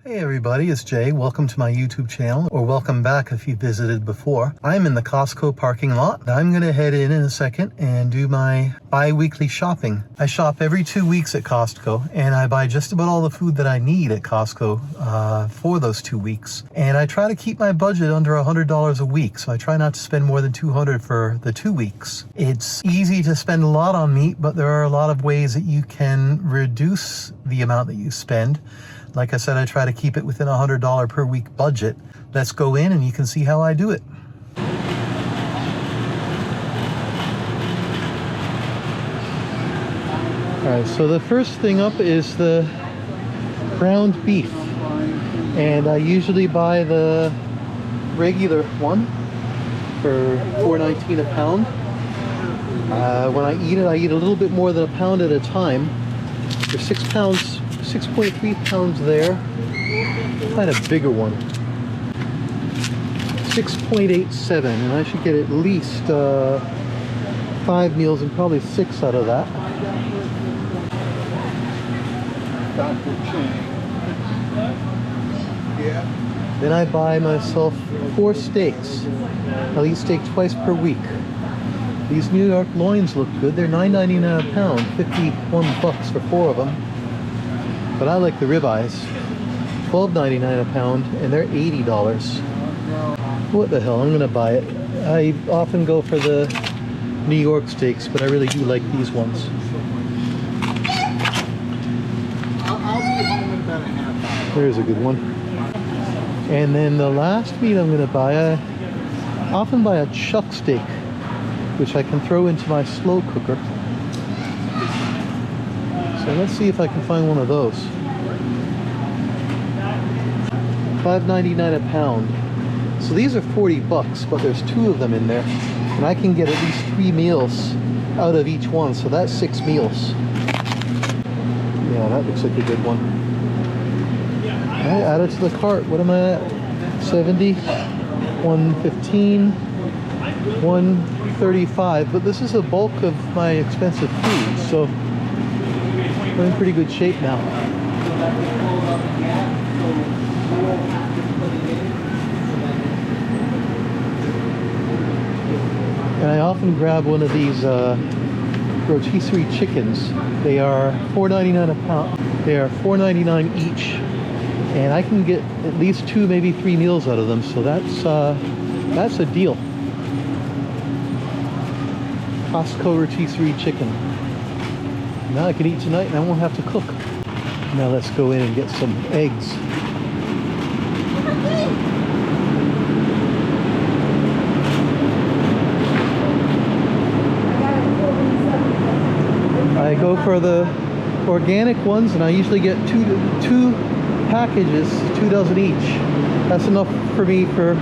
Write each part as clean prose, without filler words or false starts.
Hey everybody, it's Jay. Welcome to my YouTube channel, or welcome back if you visited before. I'm in the Costco parking lot. I'm going to head in a second and do my bi-weekly shopping. I shop every 2 weeks at Costco, and I buy just about all the food that I need at Costco for those 2 weeks. And I try to keep my budget under $100 a week, so I try not to spend more than $200 for the 2 weeks. It's easy to spend a lot on meat, but there are a lot of ways that you can reduce the amount that you spend. Like I said, I try to keep it within a $100 per week budget. Let's go in and you can see how I do it. All right, so the first thing up is the ground beef. And I usually buy the regular one for $4.19 a pound. When I eat a little bit more than a pound at a time. There's 6 pounds. 6.3 pounds there. Find a bigger one. 6.87, and I should get at least 5 meals and probably 6 out of that. Then I buy myself 4 steaks. I'll eat steak twice per week. These New York loins look good. They're $9.99 a pound, 51 bucks for 4 of them. But I like the ribeyes, $12.99 a pound, and they're $80. What the hell, I'm gonna buy it. I often go for the New York steaks, but I really do like these ones. I'll be home in about a half hour. There's a good one. And then the last meat I'm gonna buy, I often buy a chuck steak, which I can throw into my slow cooker. So let's see if I can find one of those. $5.99 a pound. So these are 40 bucks, but there's 2 of them in there. And I can get at least 3 meals out of each one, so that's 6 meals. Yeah, that looks like a good one. All right, add it to the cart. What am I at? 70, 115, 135. But this is a bulk of my expensive food, so we're in pretty good shape now. And I often grab one of these rotisserie chickens. They are $4.99 a pound. They are $4.99 each, and I can get at least 2, maybe 3 meals out of them. So that's a deal. Costco rotisserie chicken. Now I can eat tonight and I won't have to cook. Now let's go in and get some eggs. I go for the organic ones, and I usually get two packages, 2 dozen each. That's enough for me for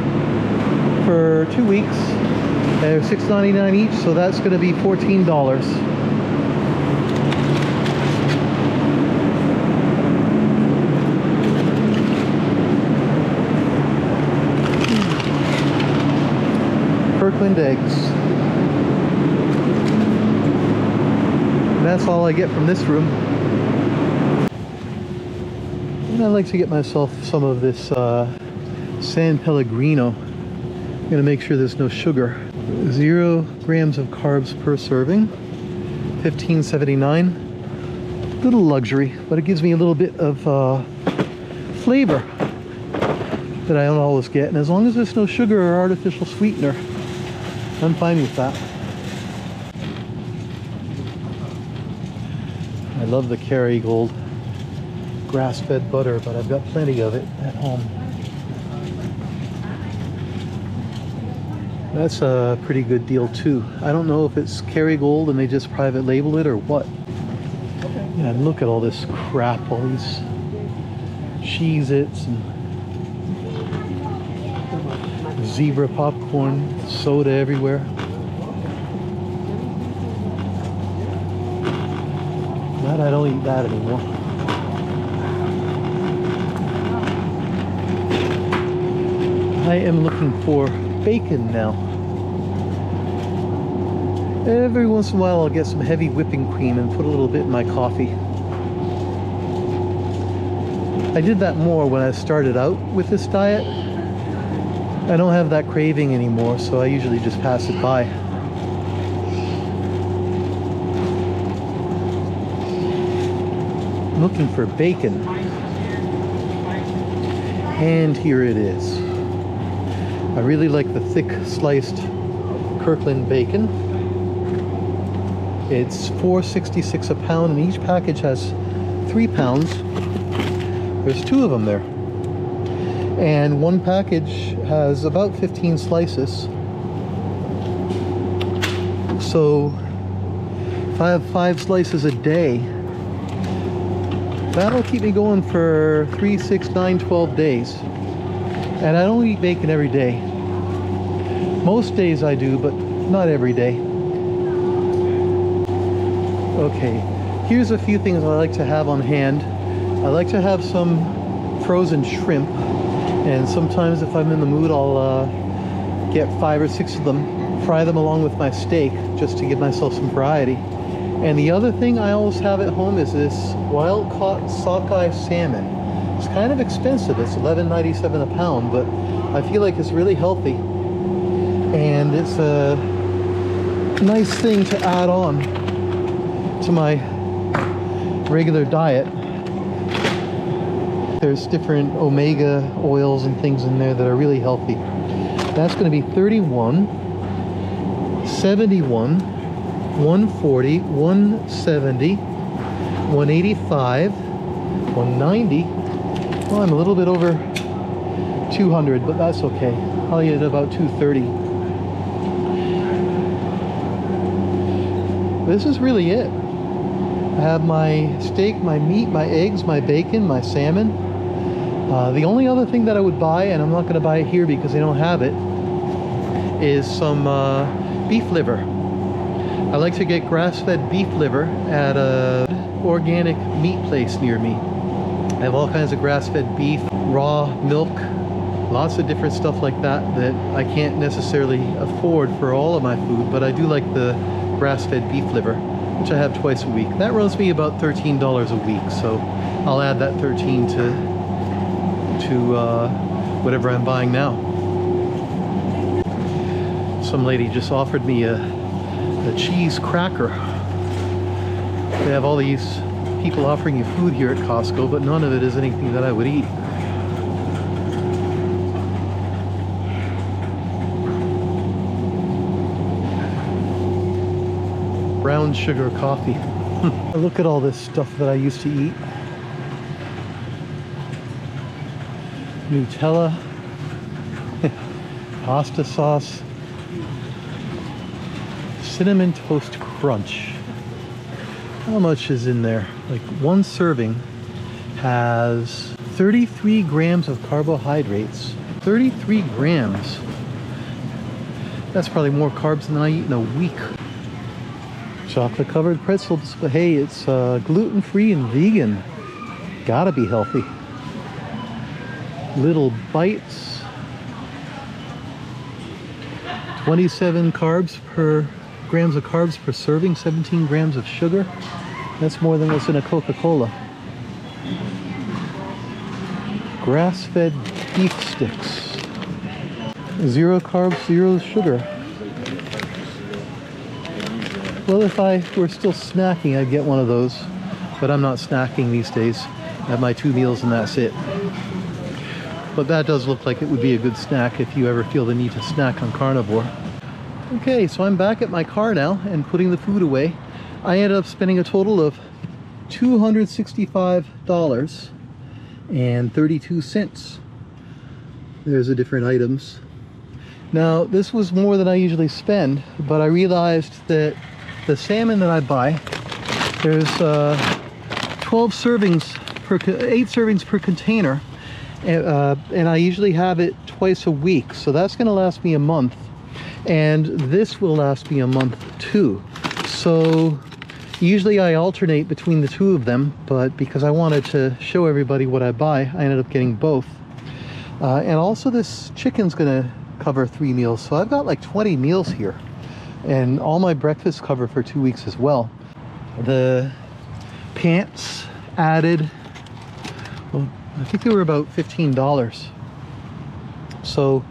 2 weeks. They're $6.99 each, so that's going to be $14. Kirkland eggs. And that's all I get from this room. And I like to get myself some of this San Pellegrino. I'm gonna make sure there's no sugar. 0 grams of carbs per serving. $15.79. Little luxury, but it gives me a little bit of flavor that I don't always get. And as long as there's no sugar or artificial sweetener, I'm fine with that. I love the Kerrygold grass-fed butter, but I've got plenty of it at home. That's a pretty good deal too. I don't know if it's Kerrygold and they just private label it or what. Yeah, and look at all this crap, all these Cheez-Its and zebra popcorn, soda everywhere. That I don't eat that anymore. I am looking for bacon now. Every once in a while I'll get some heavy whipping cream and put a little bit in my coffee. I did that more when I started out with this diet. I don't have that craving anymore, so I usually just pass it by. I'm looking for bacon. And here it is. I really like the thick sliced Kirkland bacon. It's $4.66 a pound, and each package has 3 pounds. There's 2 of them there. And one package has about 15 slices. So if I have 5 slices a day, that'll keep me going for 3, 6, 9, 12 days. And I don't eat bacon every day. Most days I do, but not every day. Okay, here's a few things I like to have on hand. I like to have some frozen shrimp, and sometimes if I'm in the mood I'll get 5 or 6 of them, fry them along with my steak just to give myself some variety. And the other thing I always have at home is this wild caught sockeye salmon. It's kind of expensive, it's $11.97 a pound, but I feel like it's really healthy. And it's a nice thing to add on to my regular diet. There's different omega oils and things in there that are really healthy. That's going to be 31, 71, 140, 170, 185, 190. Well, I'm a little bit over 200, but that's okay. I'll eat at about 230. This is really it. I have my steak, my meat, my eggs, my bacon, my salmon. The only other thing that I would buy, and I'm not going to buy it here because they don't have it, is some beef liver. I like to get grass-fed beef liver at a organic meat place near me. I have all kinds of grass-fed beef, raw milk, lots of different stuff like that that I can't necessarily afford for all of my food, but I do like the grass-fed beef liver, which I have twice a week. That runs me about $13 a week, so I'll add that 13 to whatever I'm buying now. Some lady just offered me a cheese cracker. They have all these people offering you food here at Costco, but none of it is anything that I would eat. Brown sugar coffee. Look at all this stuff that I used to eat. Nutella, pasta sauce, cinnamon toast crunch. How much is in there? Like one serving has 33 grams of carbohydrates. 33 grams. That's probably more carbs than I eat in a week. Chocolate covered pretzels, but hey, it's gluten-free and vegan. Gotta be healthy. Little bites. 27 grams of carbs per serving, 17 grams of sugar. That's more than what's in a Coca-Cola. Grass-fed beef sticks. 0 carbs, 0 sugar. Well, if I were still snacking, I'd get one of those, but I'm not snacking these days. I have my 2 meals and that's it. But that does look like it would be a good snack if you ever feel the need to snack on Carnivore. Okay, so I'm back at my car now and putting the food away. I ended up spending a total of $265.32. There's the different items. Now, this was more than I usually spend, but I realized that the salmon that I buy, there's 8 servings per container, and I usually have it twice a week, so that's going to last me a month, and this will last me a month too. So usually I alternate between the 2 of them, but because I wanted to show everybody what I buy, I ended up getting both. And also this chicken's going to cover 3 meals, so I've got like 20 meals here, and all my breakfasts cover for 2 weeks as well. The pants added, well, I think they were about $15. So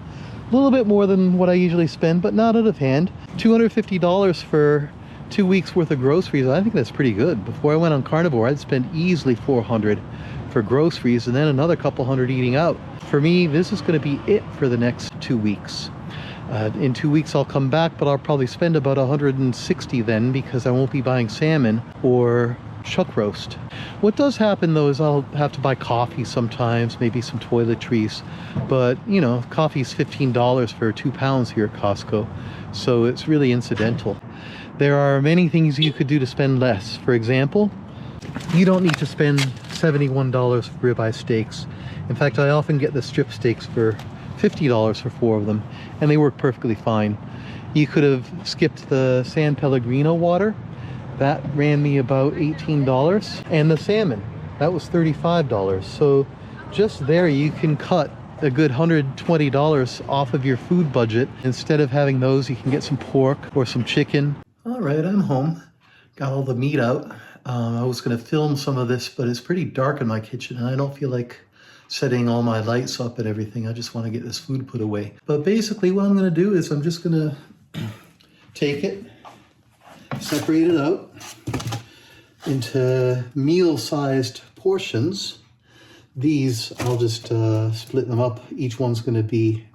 a little bit more than what I usually spend, but not out of hand. $250 for 2 weeks worth of groceries. I think that's pretty good. Before I went on Carnivore, I'd spend easily $400 for groceries and then another couple hundred eating out. For me, this is going to be it for the next 2 weeks. In 2 weeks I'll come back, but I'll probably spend about $160 then, because I won't be buying salmon or chuck roast. What does happen though is I'll have to buy coffee sometimes, maybe some toiletries, but you know, coffee's $15 for 2 pounds here at Costco, so it's really incidental. There are many things you could do to spend less. For example, you don't need to spend $71 for ribeye steaks. In fact, I often get the strip steaks for $50 for 4 of them, and they work perfectly fine. You could have skipped the San Pellegrino water. That ran me about $18. And the salmon, that was $35. So just there you can cut a good $120 off of your food budget. Instead of having those, you can get some pork or some chicken. All right, I'm home. Got all the meat out. I was gonna film some of this, but it's pretty dark in my kitchen and I don't feel like setting all my lights up and everything. I just want to get this food put away. But basically what I'm going to do is I'm just going to take it, separate it out into meal-sized portions. These, I'll just split them up. Each one's going to be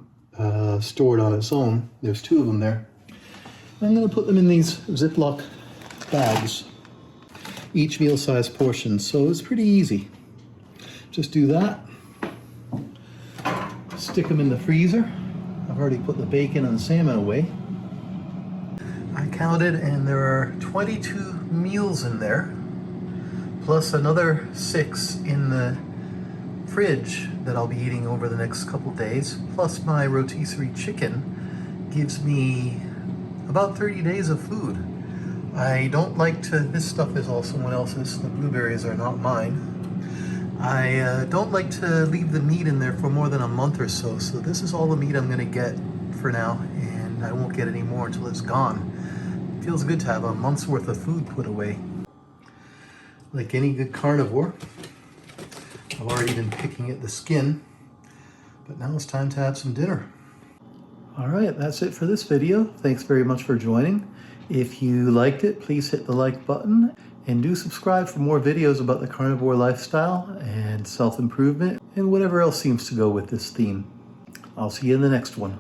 stored on its own. There's 2 of them there. I'm going to put them in these Ziploc bags, each meal-sized portion. So it's pretty easy. Just do that. Stick them in the freezer. I've already put the bacon and the salmon away. I counted and there are 22 meals in there, plus another 6 in the fridge that I'll be eating over the next couple days, plus my rotisserie chicken gives me about 30 days of food. I don't like to, this stuff is all someone else's, the blueberries are not mine. I don't like to leave the meat in there for more than a month or so, so this is all the meat I'm going to get for now, and I won't get any more until it's gone. It feels good to have a month's worth of food put away. Like any good carnivore, I've already been picking at the skin, but now it's time to have some dinner. Alright, that's it for this video. Thanks very much for joining. If you liked it, please hit the like button. And do subscribe for more videos about the carnivore lifestyle and self-improvement and whatever else seems to go with this theme. I'll see you in the next one.